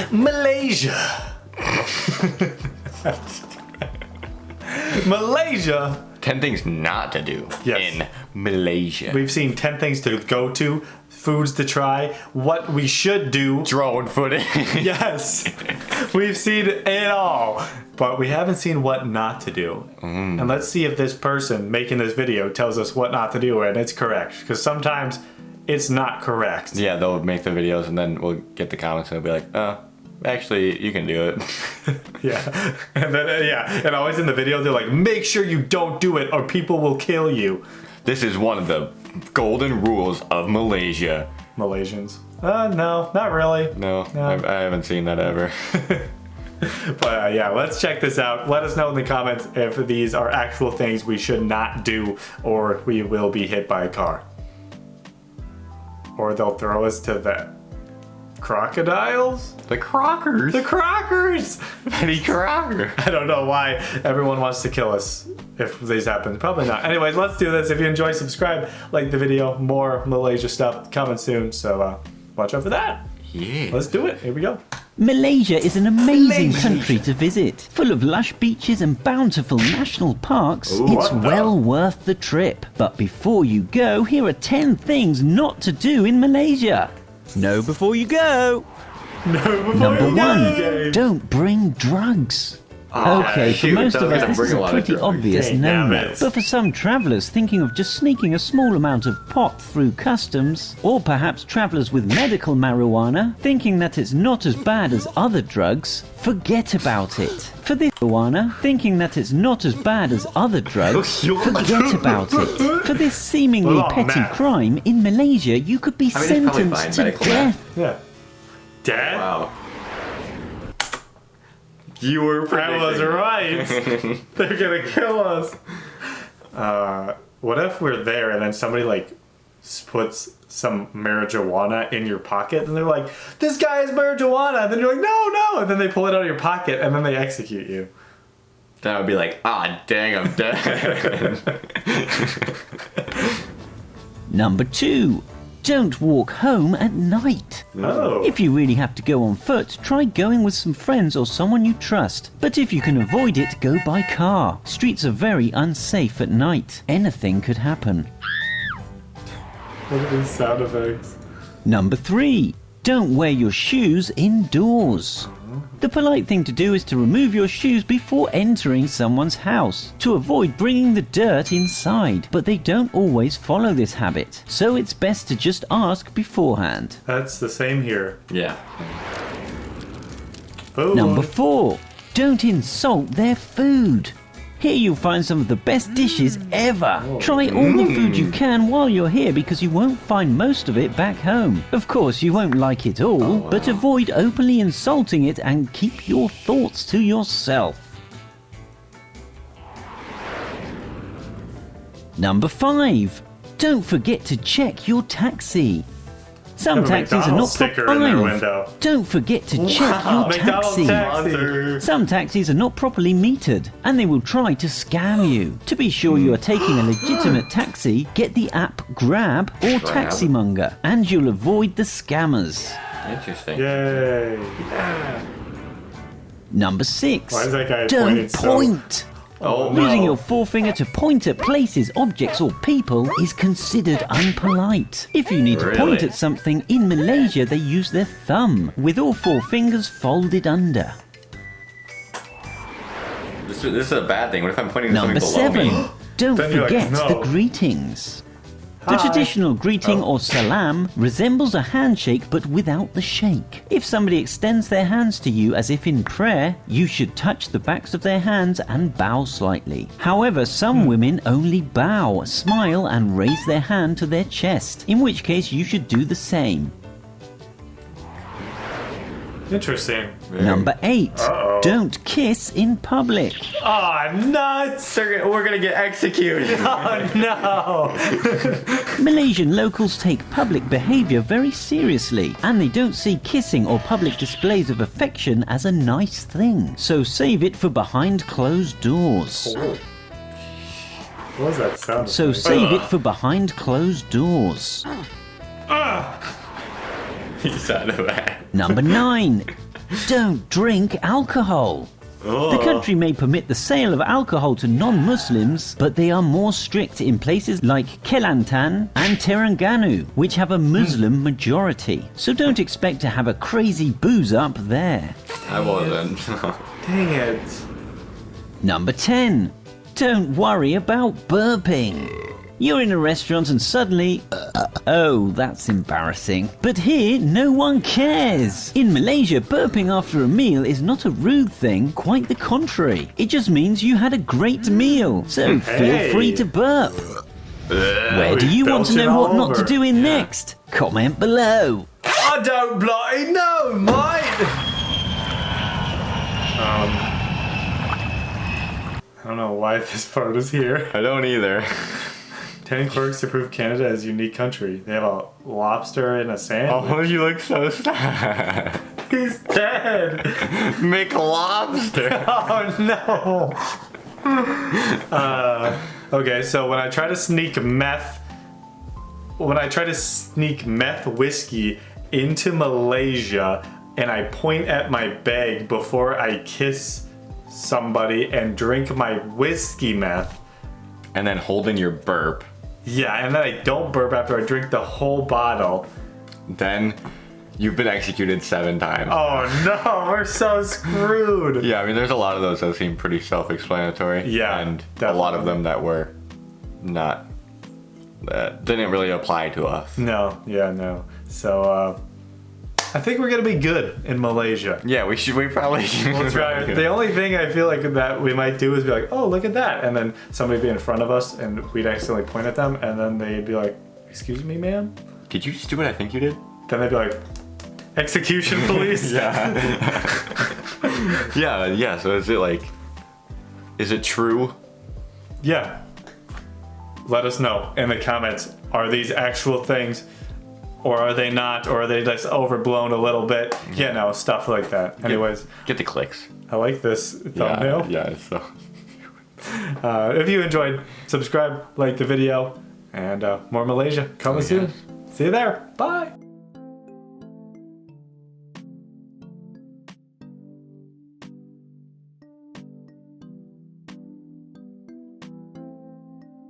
Malaysia. Malaysia. 10 things not to do in Malaysia. We've seen 10 things to go to, foods to try, what we should do. Drone footage. Yes. We've seen it all. But we haven't seen what not to do. And let's see if this person making this video tells us what not to do and it's correct. Because sometimes it's not correct. Yeah, they'll make the videos and then we'll get the comments and they'll be like, oh, actually, you can do it. Yeah. And then, and always in the video, they're like, make sure you don't do it or people will kill you. This is one of the golden rules of Malaysia. Malaysians. No, not really. No. I haven't seen that ever. But let's check this out. Let us know in the comments if these are actual things we should not do or we will be hit by a car. Or they'll throw us to the crocodiles? The Crockers. The Crockers! Betty Crocker. I don't know why everyone wants to kill us if these happen. Probably not. Anyways, let's do this. If you enjoy, subscribe, like the video. More Malaysia stuff coming soon. So watch out for that. Yeah. Let's do it. Here we go. Malaysia is an amazing country to visit. Full of lush beaches and bountiful national parks, it's well worth the trip. But before you go, here are 10 things not to do in Malaysia. Know before you go. Number 1, don't bring drugs. Okay, for most of us this is a pretty obvious no-no. But for some travellers thinking of just sneaking a small amount of pot through customs, or perhaps travellers with medical marijuana thinking that it's not as bad as other drugs, forget about it. For this marijuana thinking that it's not as bad as other drugs, forget about it. For this seemingly petty crime in Malaysia, you could be sentenced to death. Yeah. Death? Wow. You were predicting. I was right. They're gonna kill us. What if we're there and then somebody like puts some marijuana in your pocket and they're like, this guy has marijuana, and then you're like, no, and then they pull it out of your pocket and then they execute you. That would be like, dang, I'm dead. Number 2. Don't walk home at night. Oh. If you really have to go on foot, try going with some friends or someone you trust. But if you can avoid it, go by car. Streets are very unsafe at night. Anything could happen. What are these sound effects? Number 3. Don't wear your shoes indoors. The polite thing to do is to remove your shoes before entering someone's house, to avoid bringing the dirt inside, but they don't always follow this habit, so it's best to just ask beforehand. That's the same here. Yeah. Food. Number 4. Don't insult their food. Here you'll find some of the best dishes ever. Try all the food you can while you're here because you won't find most of it back home. Of course, you won't like it all, but avoid openly insulting it and keep your thoughts to yourself. Number 5. Don't forget to check your taxi. Some taxis are not properly. Don't forget to check your taxi. Some taxis are not properly metered, and they will try to scam you. To be sure you are taking a legitimate taxi, get the app Grab or Taximonger, and you'll avoid the scammers. Interesting. Yay. Number 6. Why is that guy don't point. Using no. your forefinger to point at places, objects or people is considered unpolite. If you need to point at something, in Malaysia they use their thumb, with all 4 fingers folded under. This is a bad thing. What if I'm pointing to Number something below 7. me? Don't Then you're forget like, the no. greetings. The traditional greeting or salam resembles a handshake but without the shake. If somebody extends their hands to you as if in prayer, you should touch the backs of their hands and bow slightly. However, some women only bow, smile and raise their hand to their chest, in which case you should do the same. Interesting. Number 8. Don't kiss in public. Ah, nuts! We're gonna get executed. Oh no! Malaysian locals take public behaviour very seriously, and they don't see kissing or public displays of affection as a nice thing. So save it for behind closed doors. What was that sound? So save it for behind closed doors. You sound bad. Number 9. don't drink alcohol. The country may permit the sale of alcohol to non-Muslims, but they are more strict in places like Kelantan and Terengganu, which have a Muslim majority. So don't expect to have a crazy booze up there. I wasn't. Dang it. Number 10. Don't worry about burping. You're in a restaurant and suddenly... oh, that's embarrassing. But here, no one cares. In Malaysia, burping after a meal is not a rude thing, quite the contrary. It just means you had a great meal, so feel free to burp. Where do you want to know what not to do in next? Comment below. I don't bloody know, mate. I don't know why this part is here. I don't either. 10 quirks to prove Canada is a unique country. They have a lobster in a sandwich. Oh, you look so sad. He's dead. McLobster. Oh no. Okay, so when I try to sneak meth whiskey into Malaysia and I point at my bag before I kiss somebody and drink my whiskey meth. And then hold in your burp. Yeah, and then I don't burp after I drink the whole bottle. Then you've been executed 7 times. Oh no, we're so screwed. Yeah, I mean, there's a lot of those that seem pretty self-explanatory. Yeah, and definitely. a lot of them that were not, that didn't really apply to us. No, yeah, no. So, I think we're gonna be good in Malaysia. Yeah, we probably We'll try. The only thing I feel like that we might do is be like, oh, look at that. And then somebody be in front of us and we'd accidentally point at them and then they'd be like, excuse me, ma'am? Did you just do what I think you did? Then they'd be like, execution police? Yeah. yeah, so is it true? Yeah. Let us know in the comments. Are these actual things? Or are they not? Or are they just overblown a little bit? Yeah, no, stuff like that. Anyways. Get the clicks. I like this thumbnail. Yeah, so. If you enjoyed, subscribe, like the video, and more Malaysia coming soon. See you there. Bye.